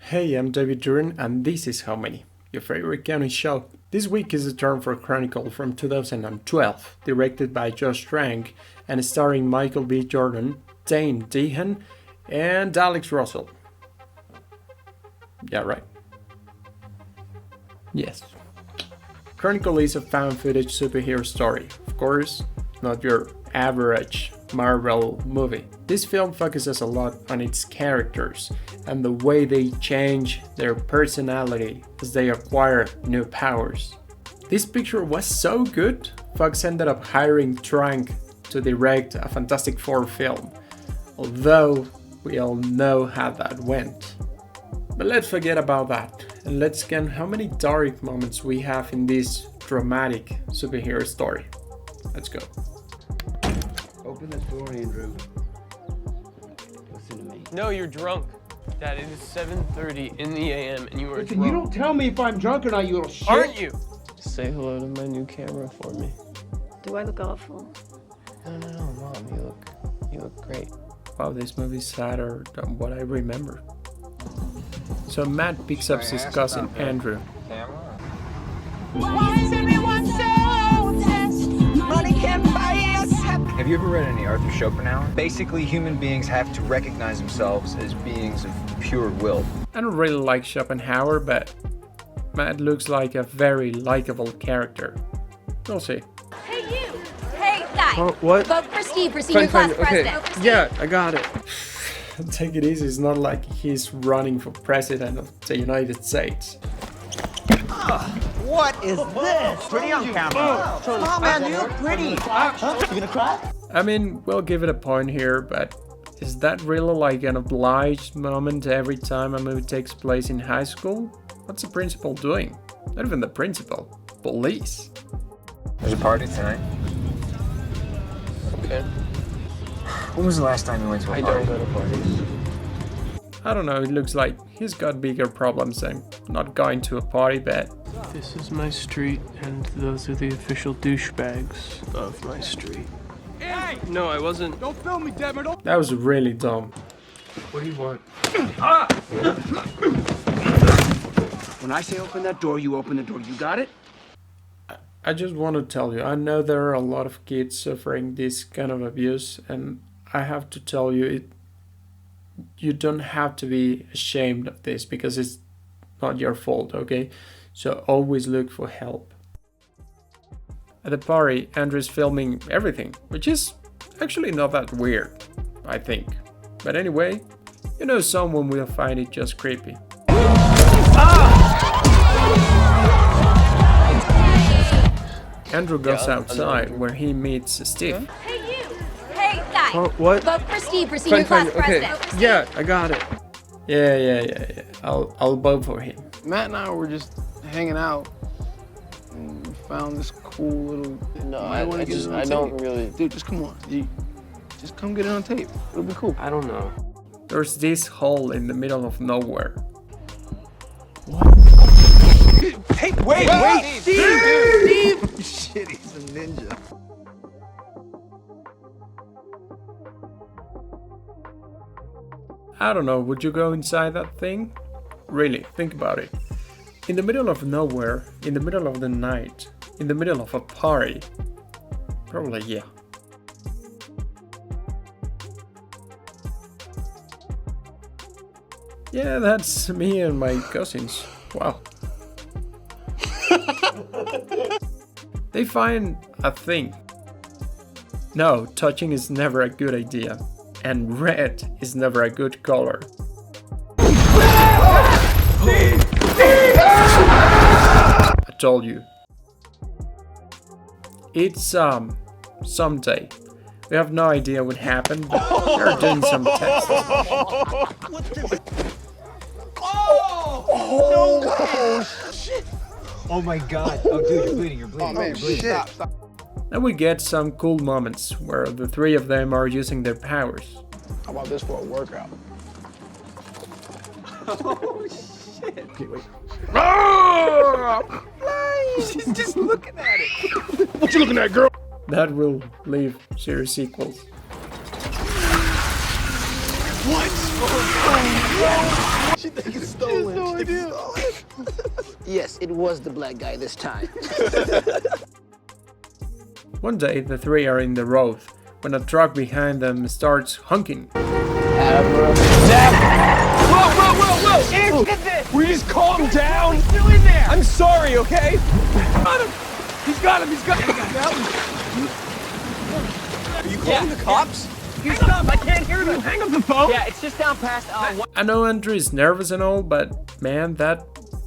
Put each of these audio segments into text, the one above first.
Hey, I'm David Duran and this is How Many, your favorite counting show. This week is a turn for Chronicle from 2012, directed by Josh Trank and starring Michael B. Jordan, Dane Dehan, and Alex Russell. Yeah, right. Yes. Chronicle is a found footage superhero story. Of course, not your average Marvel movie. This film focuses a lot on its characters and the way they change their personality as they acquire new powers. This picture was so good, Fox ended up hiring Trank to direct a Fantastic Four film, although we all know how that went. But let's forget about that and let's scan how many dark moments we have in this dramatic superhero story. Let's go. Open this door, Andrew. Listen to me. No, you're drunk. Dad, it is 7:30 in the a.m. and you are Listen, drunk. you don't tell me if I'm drunk or not, you little shit. Aren't you? Say hello to my new camera for me. Do I look awful? No, Mom, you look great. Wow, this movie's sadder than what I remember. So Matt picks up his cousin Andrew. Why is everyone so obsessed? Money can't buy us happiness. Have you ever read any Arthur Schopenhauer? Basically, human beings have to recognize themselves as beings of pure will. I don't really like Schopenhauer, but Matt looks like a very likable character. We'll see. Hey, you! Hey, guy! Oh, what? Vote for Steve for senior class president. Okay. Yeah, I got it. Take it easy, it's not like he's running for president of the United States. What is this? Pretty on camera. Oh man, you look pretty. You gonna cry? I mean, we'll give it a point here, but is that really like an obliged moment every time a movie takes place in high school? What's the principal doing? Not even the principal. Police. There's a party tonight. Okay. When was the last time you went to a I party? don't go to parties. I don't know, it looks like he's got bigger problems than not going to a party, but This is my street, and those are the official douchebags of my street. Hey! No, I wasn't. Don't film me, damn it. that was really dumb. What do you want? When I say open that door, you open the door. You got it? I just want to tell you, I know there are a lot of kids suffering this kind of abuse, and I have to tell you, you don't have to be ashamed of this because it's not your fault, okay? So always look for help. At the party, Andrew's filming everything, which is actually not that weird, I think. But anyway, you know someone will find it just creepy. Andrew goes outside where he meets Steve. Hey, you! Hey, guy! Oh, what? Vote for Steve for senior class Okay. president. Yeah, I got it. Yeah. I'll vote for him. Matt and I were just hanging out and we found this cool little. No, I don't really. Dude, just come on. Just come get it on tape. It'll be cool. I don't know. There's this hole in the middle of nowhere. Hey, wait! Steve! Shit, he's a ninja. I don't know, would you go inside that thing? Really, think about it. In the middle of nowhere, in the middle of the night, in the middle of a party. Probably yeah. Yeah, that's me and my cousins. Wow. They find a thing. No, touching is never a good idea. And red is never a good color. I told you. It's someday. We have no idea what happened, but they're doing some tests. Oh my god. Oh dude, you're bleeding. Stop. Then we get some cool moments where the three of them are using their powers. How about this for a workout? Oh shit. Okay, wait. She's just looking at it. What you looking at, girl? That will leave serious sequels. What? She thinks it's stolen. No idea. Yes, it was the black guy this time. One day, the three are in the road when a truck behind them starts honking. Whoa! Andrew, get this! We just calm down. He's still in there! I'm sorry, okay? Got him! He's got him! Are you calling the cops? Hang up! I can't hear them! Hang up the phone! Yeah, it's just down past, I know Andrew is nervous and all, but man, that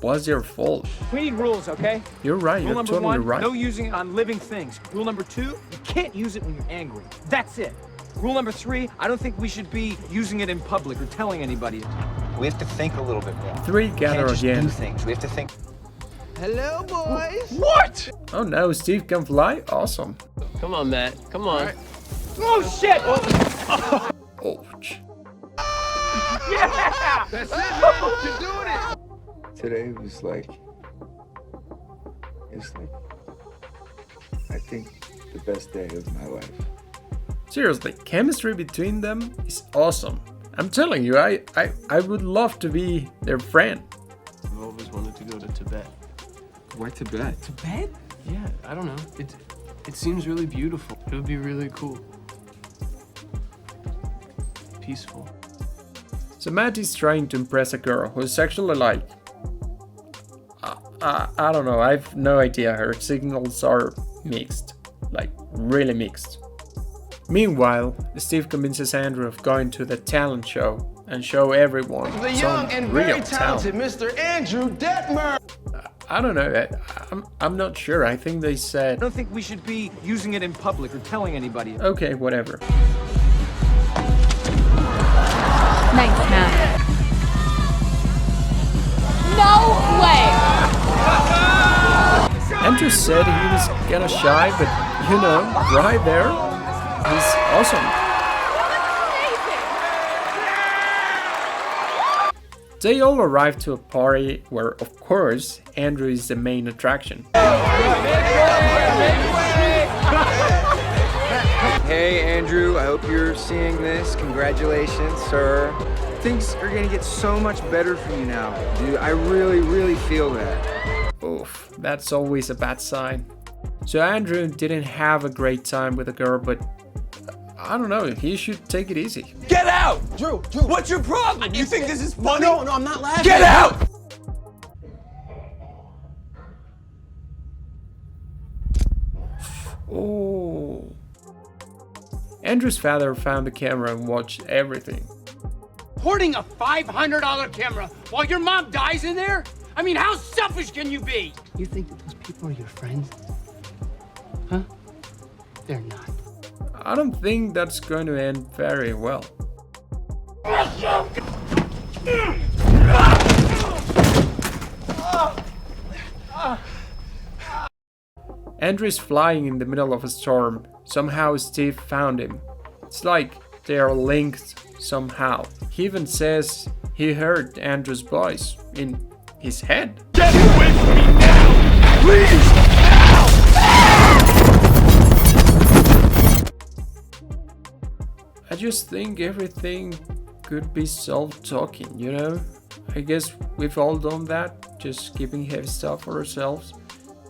was your fault. We need rules, okay? You're right, Rule you're number totally one, right. no using it on living things. Rule number two, you can't use it when you're angry. That's it. Rule number three, I don't think we should be using it in public or telling anybody. We have to think a little bit more. Three We gather can't just again. do things. We have to think. Hello, boys. What? Oh no, Steve can fly? Awesome. Come on, Matt. Come on. Oh, shit! Ouch. Yeah! That's it, man. You're doing it. Today was like, I think, the best day of my life. Seriously, chemistry between them is awesome. I'm telling you, I would love to be their friend. I've always wanted to go to Tibet. Why Tibet? Tibet? Yeah, I don't know. It seems really beautiful. It would be really cool. Peaceful. So Matt is trying to impress a girl who's actually like, I don't know, I have no idea, her signals are mixed, like really mixed. Meanwhile, Steve convinces Andrew of going to the talent show and show everyone The some young and real very talented talent. Mr. Andrew Detmer. I don't know, I'm not sure, I think they I said, don't think we should be using it in public or telling anybody. okay, whatever. Nice, Matt. No way! Andrew said he was kinda shy, but you know, right there, he's awesome. They all arrive to a party where, of course, Andrew is the main attraction. Hey, Andrew, I hope you're seeing this. Congratulations, sir. Things are gonna get so much better for you now, dude. I really, really feel that. Oof, that's always a bad sign. So Andrew didn't have a great time with the girl, but I don't know, he should take it easy. Get out! Drew. What's your problem? You think this is funny? No, I'm not laughing. Get out! Oh. Andrew's father found the camera and watched everything. Hoarding a $500 camera while your mom dies in there? I mean, how selfish can you be? You think that those people are your friends? Huh? They're not. I don't think that's going to end very well. Andrew is flying in the middle of a storm. Somehow Steve found him. It's like they are linked somehow. He even says he heard Andrew's voice in his head. Get away from me now! Please! I just think everything could be self-talking, you know? I guess we've all done that, just keeping heavy stuff for ourselves.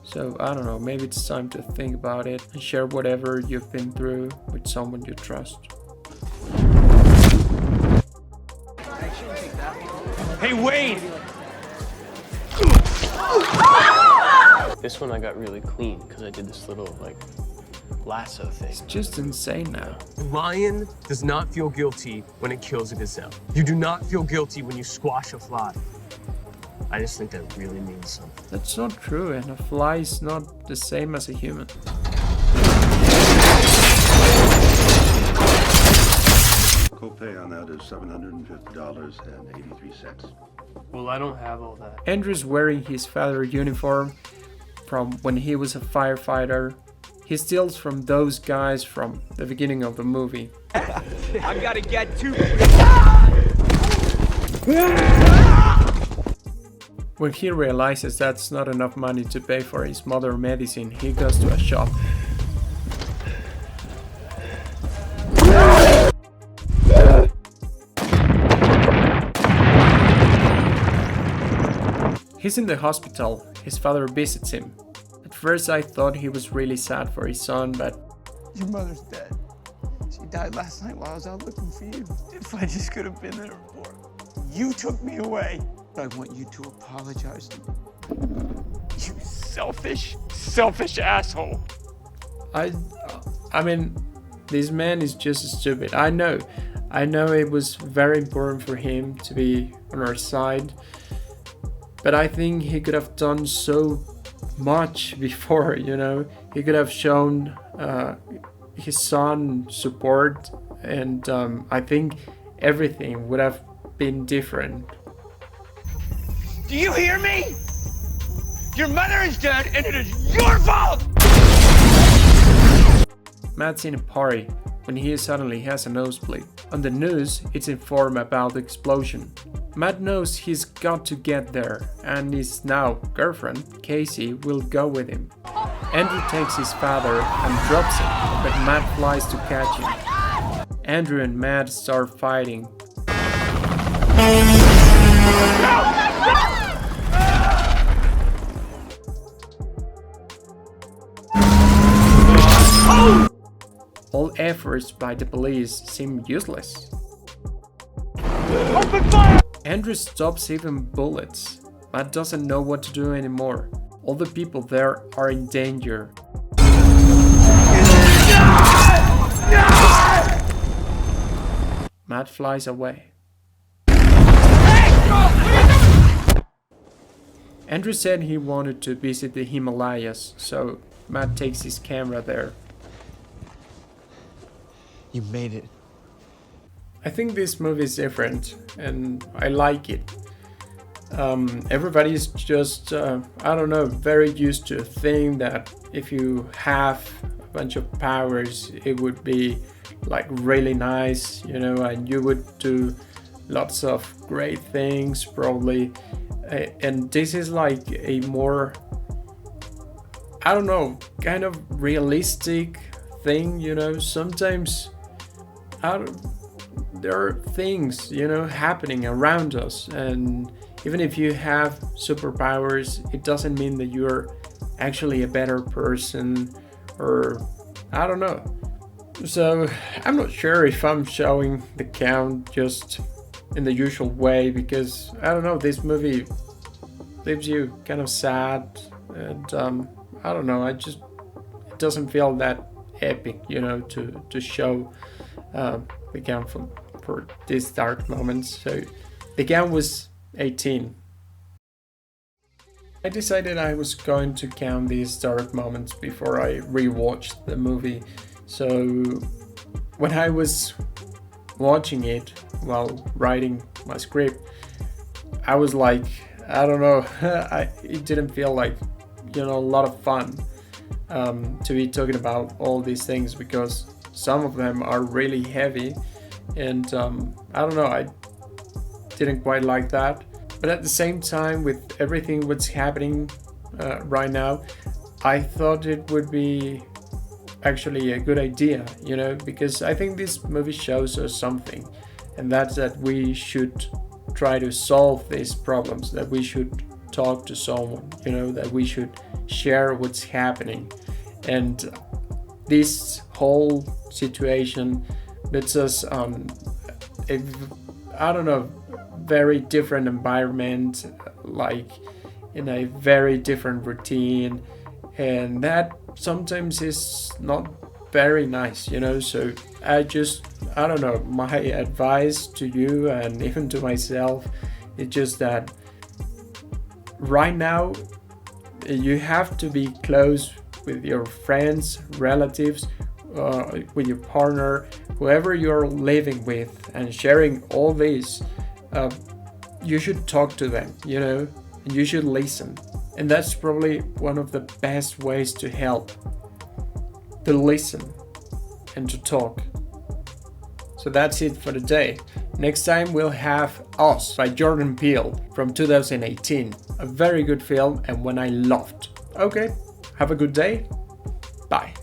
So I don't know, maybe it's time to think about it and share whatever you've been through with someone you trust. Hey, Wayne! This one I got really clean because I did this little, like, lasso thing. It's just insane now. A lion does not feel guilty when it kills a gazelle. You do not feel guilty when you squash a fly. I just think that really means something. That's not true, and a fly is not the same as a human. Copay on that is $750.83. Well, I don't have all that. Andrew's wearing his father's uniform from when he was a firefighter. He steals from those guys from the beginning of the movie. I gotta get to... When he realizes that's not enough money to pay for his mother's medicine, he goes to a shop. He's in the hospital. His father visits him. At first I thought he was really sad for his son, but Your mother's dead. She died last night while I was out looking for you. If I just could have been there for her. You took me away. I want you to apologize to me. You selfish asshole. I mean, this man is just stupid. I know it was very important for him to be on our side, but I think he could have done so much before, you know. He could have shown his son support, and I think everything would have been different. Do you hear me? Your mother is dead, and it is your fault! Matt's in a party when he suddenly has a nosebleed. On the news, it's informed about the explosion. Matt knows he's got to get there, and his now girlfriend, Casey, will go with him. Andrew takes his father and drops him, but Matt flies to catch him. Andrew and Matt start fighting. All efforts by the police seem useless. Open fire! Andrew stops even bullets. Matt doesn't know what to do anymore. All the people there are in danger. Matt flies away. Andrew said he wanted to visit the Himalayas, so Matt takes his camera there. You made it. I think this movie is different, and I like it. Everybody's just, I don't know, very used to a thing that if you have a bunch of powers, it would be like really nice, you know, and you would do lots of great things probably. And this is like a more, I don't know, kind of realistic thing, you know. Sometimes there are things, you know, happening around us, and even if you have superpowers, it doesn't mean that you're actually a better person, or I don't know. So I'm not sure if I'm showing the count just in the usual way, because I don't know, this movie leaves you kind of sad, and I don't know, it doesn't feel that epic, you know, to show the count for these dark moments. So the count was 18. I decided I was going to count these dark moments before I rewatched the movie. So when I was watching it while writing my script, I was like, I don't know, it didn't feel like, you know, a lot of fun to be talking about all these things, because some of them are really heavy, and I don't know, I didn't quite like that. But at the same time, with everything what's happening right now, I thought it would be actually a good idea, you know, because I think this movie shows us something, and that's that we should try to solve these problems, that we should talk to someone, you know, that we should share what's happening. And this whole situation puts us on a, I don't know, very different environment, like in a very different routine, and that sometimes is not very nice, you know. So I don't know, my advice to you and even to myself is just that right now you have to be close with your friends, relatives, with your partner, whoever you're living with, and sharing all these. You should talk to them, you know, and you should listen. And that's probably one of the best ways to help, to listen and to talk. So that's it for today. Next time we'll have Us by Jordan Peele from 2018. A very good film and one I loved. Okay, have a good day. Bye.